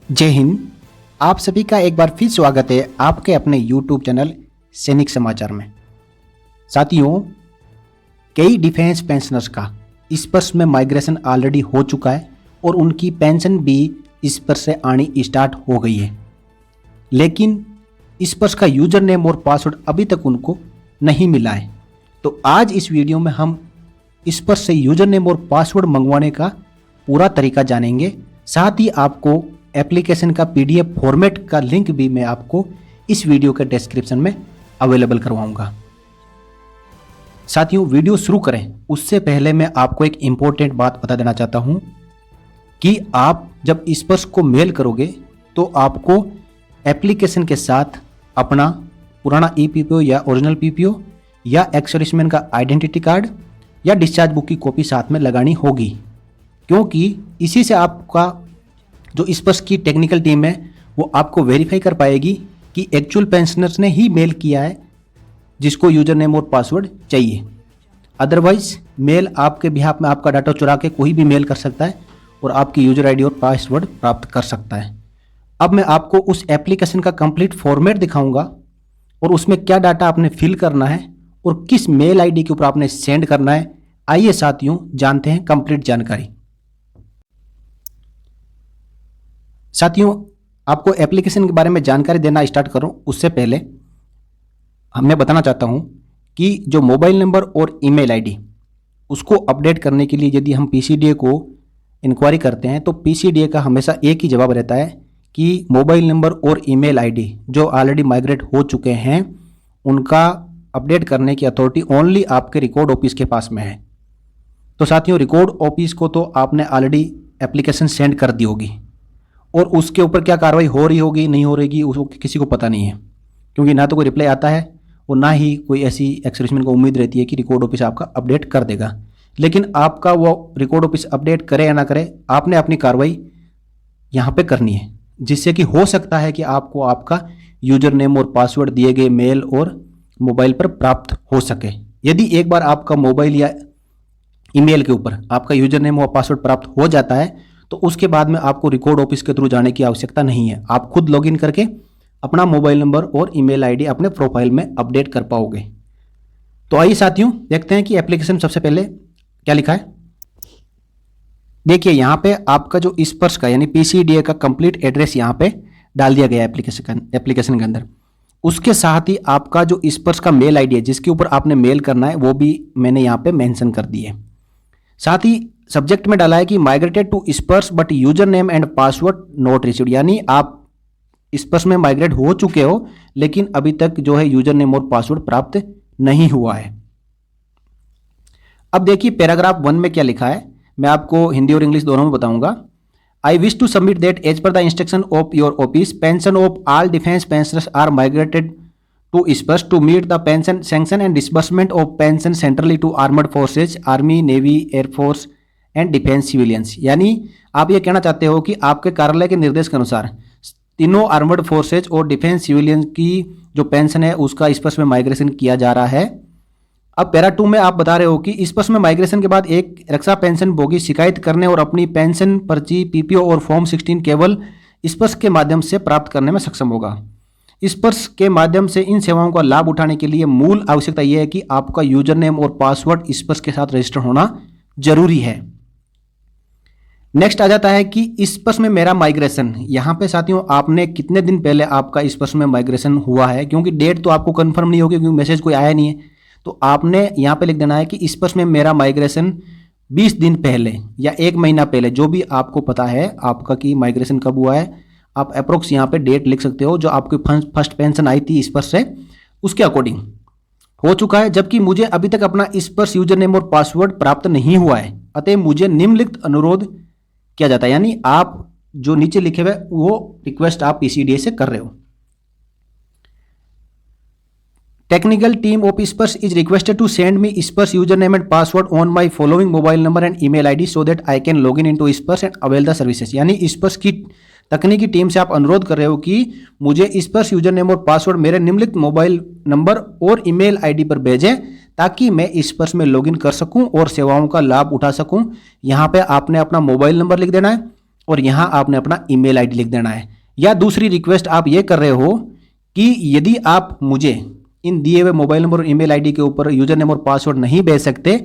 जय हिंद। आप सभी का एक बार फिर स्वागत है आपके अपने YouTube चैनल सैनिक समाचार में। साथियों, कई डिफेंस पेंशनर्स का इस वर्ष में माइग्रेशन ऑलरेडी हो चुका है और उनकी पेंशन भी इस वर्ष से आनी स्टार्ट हो गई है, लेकिन इस वर्ष का यूजर नेम और पासवर्ड अभी तक उनको नहीं मिला है। तो आज इस वीडियो में हम इस वर्ष से यूजर नेम और पासवर्ड मंगवाने का पूरा तरीका जानेंगे। साथ ही आपको एप्लीकेशन का PDF फॉर्मेट का लिंक भी मैं आपको इस वीडियो के डिस्क्रिप्शन में अवेलेबल करवाऊंगा। साथियों, वीडियो शुरू करें उससे पहले मैं आपको एक इम्पोर्टेंट बात बता देना चाहता हूं कि आप जब इस पर्स को मेल करोगे तो आपको एप्लीकेशन के साथ अपना पुराना EPPO या ओरिजिनल PPO या एक्स सर्विसमैन का आइडेंटिटी कार्ड या डिस्चार्ज बुक की कॉपी साथ में लगानी होगी, क्योंकि इसी से आपका जो इस पर्स की टेक्निकल टीम है वो आपको वेरीफाई कर पाएगी कि एक्चुअल पेंशनर्स ने ही मेल किया है जिसको यूजर नेम और पासवर्ड चाहिए। अदरवाइज मेल आपके बिहाफ में आपका डाटा चुरा के कोई भी मेल कर सकता है और आपकी यूजर आईडी और पासवर्ड प्राप्त कर सकता है। अब मैं आपको उस एप्लीकेशन का कंप्लीट फॉर्मेट दिखाऊंगा और उसमें क्या डाटा आपने फिल करना है और किस मेल आईडी के ऊपर आपने सेंड करना है। आइए साथियों, जानते हैं कंप्लीट जानकारी। साथियों, आपको एप्लीकेशन के बारे में जानकारी देना स्टार्ट करूं उससे पहले मैं बताना चाहता हूं कि जो मोबाइल नंबर और ईमेल आईडी उसको अपडेट करने के लिए यदि हम PCDA को इंक्वायरी करते हैं तो PCDA का हमेशा एक ही जवाब रहता है कि मोबाइल नंबर और ईमेल आईडी जो ऑलरेडी माइग्रेट हो चुके हैं उनका अपडेट करने की अथॉरिटी ओनली आपके रिकॉर्ड ऑफिस के पास में है। तो साथियों, रिकॉर्ड ऑफिस को तो आपने ऑलरेडी एप्लीकेशन सेंड कर दी होगी और उसके ऊपर क्या कार्रवाई हो रही होगी नहीं हो रही उसको किसी को पता नहीं है, क्योंकि ना तो कोई रिप्लाई आता है और ना ही कोई ऐसी एक्सप्रेशन को उम्मीद रहती है कि रिकॉर्ड ऑफिस आपका अपडेट कर देगा। लेकिन आपका वो रिकॉर्ड ऑफिस अपडेट करे या ना करे, आपने अपनी कार्रवाई यहाँ पे करनी है, जिससे कि हो सकता है कि आपको आपका यूजर नेम और पासवर्ड दिए गए मेल और मोबाइल पर प्राप्त हो सके। यदि एक बार आपका मोबाइल या ईमेल के ऊपर आपका यूजर नेम और पासवर्ड प्राप्त हो जाता है तो उसके बाद में आपको रिकॉर्ड ऑफिस के थ्रू जाने की आवश्यकता नहीं है। आप खुद लॉगिन करके अपना मोबाइल नंबर और ईमेल आईडी अपने प्रोफाइल में अपडेट कर पाओगे। तो आइए साथियों, देखते हैं कि एप्लीकेशन सबसे पहले क्या लिखा है। देखिए, यहाँ पे आपका जो इस पर्स का यानी PCDA का कंप्लीट एड्रेस यहाँ पे डाल दिया गया एप्लीकेशन के अंदर। उसके साथ ही आपका जो इस पर्स का मेल आईडी है जिसके ऊपर आपने मेल करना है वो भी मैंने यहाँ पे मेंशन कर दी है। साथ ही सब्जेक्ट में डाला है कि migrated to Sparsh but user name and password not received, यानी आप स्पर्स में माइग्रेट हो चुके हो लेकिन अभी तक जो है यूजर नेम और पासवर्ड प्राप्त नहीं हुआ है। अब देखिए पैराग्राफ 1 में क्या लिखा है, मैं आपको हिंदी और इंग्लिश दोनों में बताऊंगा। I wish to submit that as per the instruction of your office pension of all defence pensioners are migrated to Sparsh to meet the pension sanction and disbursement of pension centrally to armed forces army navy air force and defence civilians. यानी आप ये कहना चाहते हो कि आपके कार्यालय के निर्देश के अनुसार तीनों आर्मर्ड फोर्सेज और डिफेंस सिविलियंस की जो पेंशन है उसका इस पर्स में माइग्रेशन किया जा रहा है। अब पैरा 2 में आप बता रहे हो कि इस पर्स में माइग्रेशन के बाद एक रक्षा पेंशन भोगी शिकायत करने और अपनी पेंशन पर्ची PPO और फॉर्म 16 केवल इस पर्स के माध्यम से प्राप्त करने में सक्षम होगा। इस पर्स के माध्यम से इन सेवाओं का लाभ उठाने के लिए मूल आवश्यकता यह है कि आपका यूजर नेम और पासवर्ड इस पर्स के साथ रजिस्टर होना जरूरी है। नेक्स्ट आ जाता है कि इस पर्स में मेरा माइग्रेशन, यहाँ पे साथियों आपने कितने दिन पहले आपका इस पर्स में माइग्रेशन हुआ है, क्योंकि डेट तो आपको कंफर्म नहीं होगी क्योंकि मैसेज कोई आया नहीं है। तो आपने यहाँ पे लिख देना है कि इस पर्स में मेरा माइग्रेशन 20 दिन पहले या 1 महीना पहले, जो भी आपको पता है आपका कि माइग्रेशन कब हुआ है, आप अप्रोक्स यहाँ पे डेट लिख सकते हो जो आपकी फर्स्ट पेंशन आई थी इस पर्स से उसके अकॉर्डिंग हो चुका है। जबकि मुझे अभी तक अपना इस पर्स यूजर नेम और पासवर्ड प्राप्त नहीं हुआ है, अतः मुझे निम्नलिखित अनुरोध किया जाता है। यानी आप जो नीचे लिखे हुए वो रिक्वेस्ट आप PCDA से कर रहे हो। Technical team of Sparsh is requested to send me Sparsh user name and password on my following mobile number and email ID so that I can log in into Sparsh and avail the services. यानी स्पर्स की तकनीकी team से आप अनुरोध कर रहे हो कि मुझे स्पर्स यूजर नेम और पासवर्ड मेरे निम्नलिखित मोबाइल नंबर और ईमेल आईडी पर भेजें ताकि मैं स्पर्स में लॉगिन कर सकूं और सेवाओं का लाभ उठा सकूं। यहाँ पे आपने अपना मोबाइल नंबर लिख देना है और यहाँ आपने अपना ईमेल आईडी लिख देना है। या दूसरी रिक्वेस्ट आप ये कर रहे हो कि यदि आप मुझे इन दिए हुए मोबाइल नंबर और ईमेल आईडी के ऊपर यूजर नेम और पासवर्ड नहीं भेज सकते,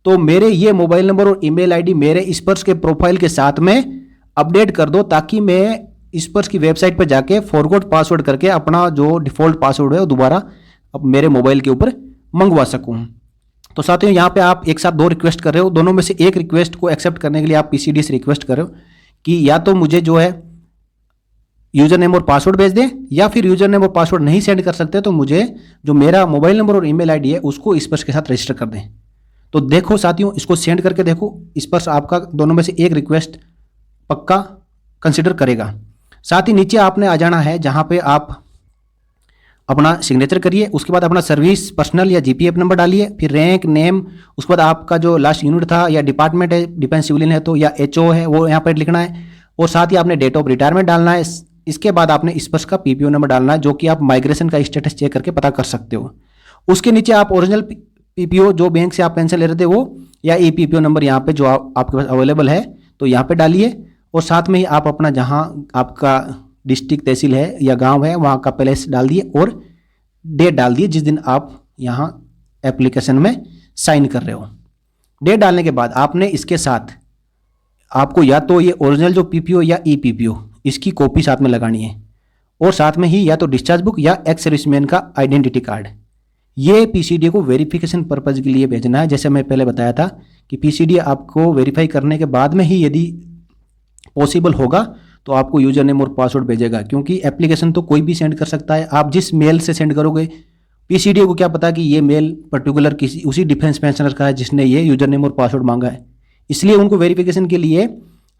तो मेरे ये मोबाइल नंबर और ईमेल आईडी मेरे स्पर्श के प्रोफाइल के साथ में अपडेट कर दो, ताकि मैं स्पर्श की वेबसाइट पर जाके फॉरगॉट पासवर्ड करके अपना जो डिफॉल्ट पासवर्ड है वो दोबारा अब मेरे मोबाइल के ऊपर मंगवा सकूं। तो साथियों, यहाँ पे आप एक साथ दो रिक्वेस्ट कर रहे हो, दोनों में से एक रिक्वेस्ट को एक्सेप्ट करने के लिए आप पीसीडी से रिक्वेस्ट कर रहे हो कि या तो मुझे जो है यूजर नेम और पासवर्ड भेज दें, या फिर यूजर नेम और पासवर्ड नहीं सेंड कर सकते तो मुझे जो मेरा मोबाइल नंबर और ईमेल आईडी है उसको स्पर्श के साथ रजिस्टर कर दें। तो देखो साथियों, इसको सेंड करके देखो, स्पर्श आपका दोनों में से एक रिक्वेस्ट पक्का कंसिडर करेगा। साथ ही नीचे आपने आ जाना है जहाँ पे आप अपना सिग्नेचर करिए, उसके बाद अपना सर्विस पर्सनल या जीपीएफ नंबर डालिए, फिर रैंक नेम, उसके बाद आपका जो लास्ट यूनिट था या डिपार्टमेंट है, डिफेंस सिविलियन है तो या एचओ है वो यहाँ पर लिखना है, और साथ ही आपने डेट ऑफ रिटायरमेंट डालना है। इसके बाद आपने स्पर्श का पीपीओ नंबर डालना है, जो कि आप माइग्रेशन का स्टेटस चेक करके पता कर सकते हो। उसके नीचे आप ओरिजिनल पीपीओ जो बैंक से आप पेंशन ले रहे थे वो, या ई पीपीओ नंबर यहाँ पे जो आपके पास अवेलेबल है तो यहाँ पे डालिए, और साथ में ही आप अपना जहाँ आपका डिस्ट्रिक्ट तहसील है या गांव है वहाँ का प्लेस डाल दिए, और डेट डाल दिए जिस दिन आप यहाँ एप्लीकेशन में साइन कर रहे हो। डेट डालने के बाद आपने इसके साथ आपको या तो ये ओरिजिनल जो पीपीओ या ई पीपीओ इसकी कॉपी साथ में लगानी है, और साथ में ही या तो डिस्चार्ज बुक या एक्स सर्विसमैन का आइडेंटिटी कार्ड, ये पीसीडी को वेरिफिकेशन पर्पज़ के लिए भेजना है। जैसे मैं पहले बताया था कि पीसीडी आपको वेरीफाई करने के बाद में ही यदि पॉसिबल होगा तो आपको यूजर नेम और पासवर्ड भेजेगा, क्योंकि एप्लीकेशन तो कोई भी सेंड कर सकता है। आप जिस मेल से सेंड करोगे, पीसीडी को क्या पता कि ये मेल पर्टिकुलर किसी उसी डिफेंस पेंशनर का है जिसने ये यूजर नेम और पासवर्ड मांगा है। इसलिए उनको वेरिफिकेशन के लिए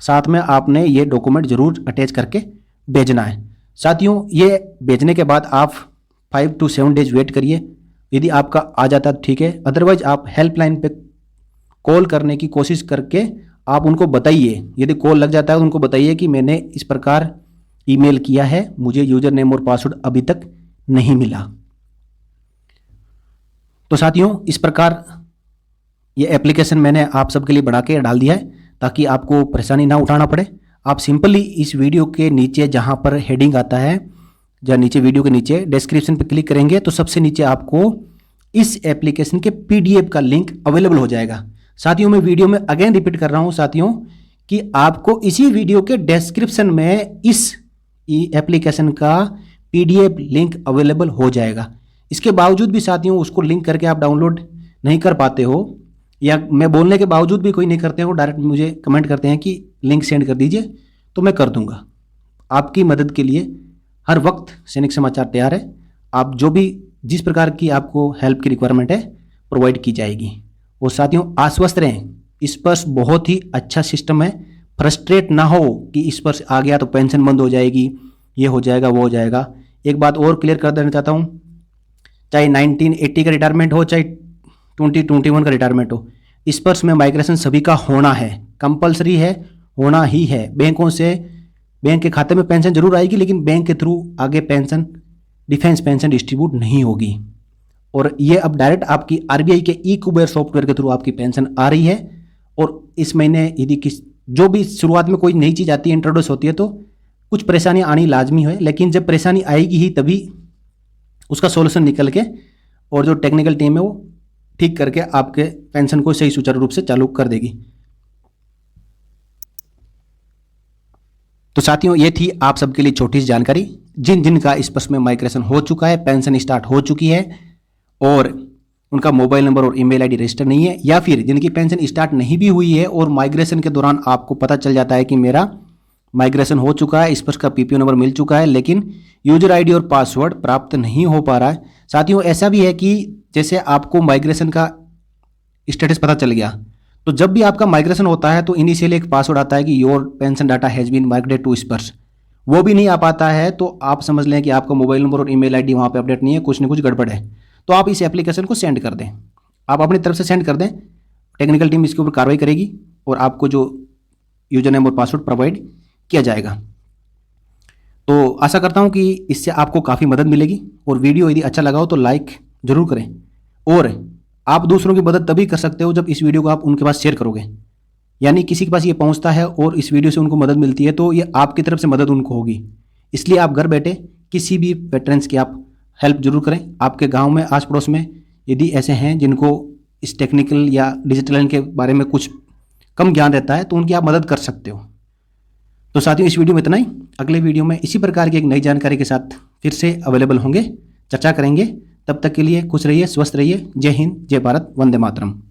साथ में आपने ये डॉक्यूमेंट जरूर अटैच करके भेजना है। साथियों, ये भेजने के बाद आप 5 to 7 डेज वेट करिए, यदि आपका आ जाता है तो ठीक है, अदरवाइज आप हेल्पलाइन पे कॉल करने की कोशिश करके आप उनको बताइए, यदि कॉल लग जाता है तो उनको बताइए कि मैंने इस प्रकार ईमेल किया है, मुझे यूजर नेम और पासवर्ड अभी तक नहीं मिला। तो साथियों, इस प्रकार ये एप्लीकेशन मैंने आप सबके लिए बना के डाल दिया है ताकि आपको परेशानी ना उठाना पड़े। आप सिंपली इस वीडियो के नीचे जहाँ पर हेडिंग आता है, जहाँ नीचे वीडियो के नीचे डिस्क्रिप्शन पर क्लिक करेंगे तो सबसे नीचे आपको इस एप्लीकेशन के पीडीएफ का लिंक अवेलेबल हो जाएगा। साथियों, मैं वीडियो में अगेन रिपीट कर रहा हूं साथियों कि आपको इसी वीडियो के डिस्क्रिप्शन में इस एप्लीकेशन का पीडीएफ लिंक अवेलेबल हो जाएगा। इसके बावजूद भी साथियों उसको लिंक करके आप डाउनलोड नहीं कर पाते हो, या मैं बोलने के बावजूद भी कोई नहीं करते हो, डायरेक्ट मुझे कमेंट करते हैं कि लिंक सेंड कर दीजिए, तो मैं कर दूंगा। आपकी मदद के लिए हर वक्त सैनिक समाचार तैयार है। आप जो भी जिस प्रकार की आपको हेल्प की रिक्वायरमेंट है प्रोवाइड की जाएगी। और साथियों, आश्वस्त रहें, स्पर्श बहुत ही अच्छा सिस्टम है। फ्रस्ट्रेट ना हो कि स्पर्श आ गया तो पेंशन बंद हो जाएगी, ये हो जाएगा वो हो जाएगा। एक बात और क्लियर कर देना चाहता हूँ, चाहे 1980 का रिटायरमेंट हो चाहे 2021 का रिटायरमेंट हो, स्पर्श में माइग्रेशन सभी का होना है, कंपलसरी है, होना ही है। बैंकों से बैंक के खाते में पेंशन जरूर आएगी, लेकिन बैंक के थ्रू आगे पेंशन डिफेंस पेंशन डिस्ट्रीब्यूट नहीं होगी। और ये अब डायरेक्ट आपकी आरबीआई के ई कुबेर सॉफ्टवेयर के थ्रू आपकी पेंशन आ रही है। और इस महीने यदि जो भी शुरुआत में कोई नई चीज़ आती है, इंट्रोड्यूस होती है, तो कुछ परेशानी आनी लाजमी है, लेकिन जब परेशानी आएगी ही तभी उसका सॉल्यूशन निकल के और जो टेक्निकल टीम है वो ठीक करके आपके पेंशन को सही सुचारू रूप से चालू कर देगी। तो साथियों, ये थी आप सबके लिए छोटी सी जानकारी। जिन जिन का स्पर्श में माइग्रेशन हो चुका है, पेंशन स्टार्ट हो चुकी है और उनका मोबाइल नंबर और ईमेल आईडी रजिस्टर नहीं है, या फिर जिनकी पेंशन स्टार्ट नहीं भी हुई है और माइग्रेशन के दौरान आपको पता चल जाता है कि मेरा माइग्रेशन हो चुका है, स्पर्श का पीपीओ नंबर मिल चुका है, लेकिन यूजर आईडी और पासवर्ड प्राप्त नहीं हो पा रहा है। साथियों, ऐसा भी है कि जैसे आपको माइग्रेशन का स्टेटस पता चल गया, तो जब भी आपका माइग्रेशन होता है तो इनिशियली एक पासवर्ड आता है कि your pension data has been migrated to Sparsh, वो भी नहीं आ पाता है, तो आप समझ लें कि आपका मोबाइल नंबर और ईमेल आईडी वहाँ पे अपडेट नहीं है, कुछ न कुछ गड़बड़ है। तो आप इस एप्लीकेशन को सेंड कर दें, आप अपनी तरफ से सेंड कर दें, टेक्निकल टीम इसके ऊपर कार्रवाई करेगी और आपको जो यूजर नेम और पासवर्ड प्रोवाइड किया जाएगा। तो आशा करता हूँ कि इससे आपको काफ़ी मदद मिलेगी, और वीडियो यदि अच्छा लगा हो तो लाइक ज़रूर करें। और आप दूसरों की मदद तभी कर सकते हो जब इस वीडियो को आप उनके पास शेयर करोगे। यानी किसी के पास ये पहुंचता है और इस वीडियो से उनको मदद मिलती है, तो ये आपकी तरफ से मदद उनको होगी। इसलिए आप घर बैठे किसी भी वेटरन्स की आप हेल्प जरूर करें। आपके गांव में, आस पड़ोस में यदि ऐसे हैं जिनको इस टेक्निकल या डिजिटल के बारे में कुछ कम ज्ञान रहता है, तो उनकी आप मदद कर सकते हो। तो साथियों, इस वीडियो में इतना ही। अगले वीडियो में इसी प्रकार की एक नई जानकारी के साथ फिर से अवेलेबल होंगे, चर्चा करेंगे। तब तक के लिए खुश रहिए, स्वस्थ रहिए। जय हिंद, जय भारत, वंदे मातरम।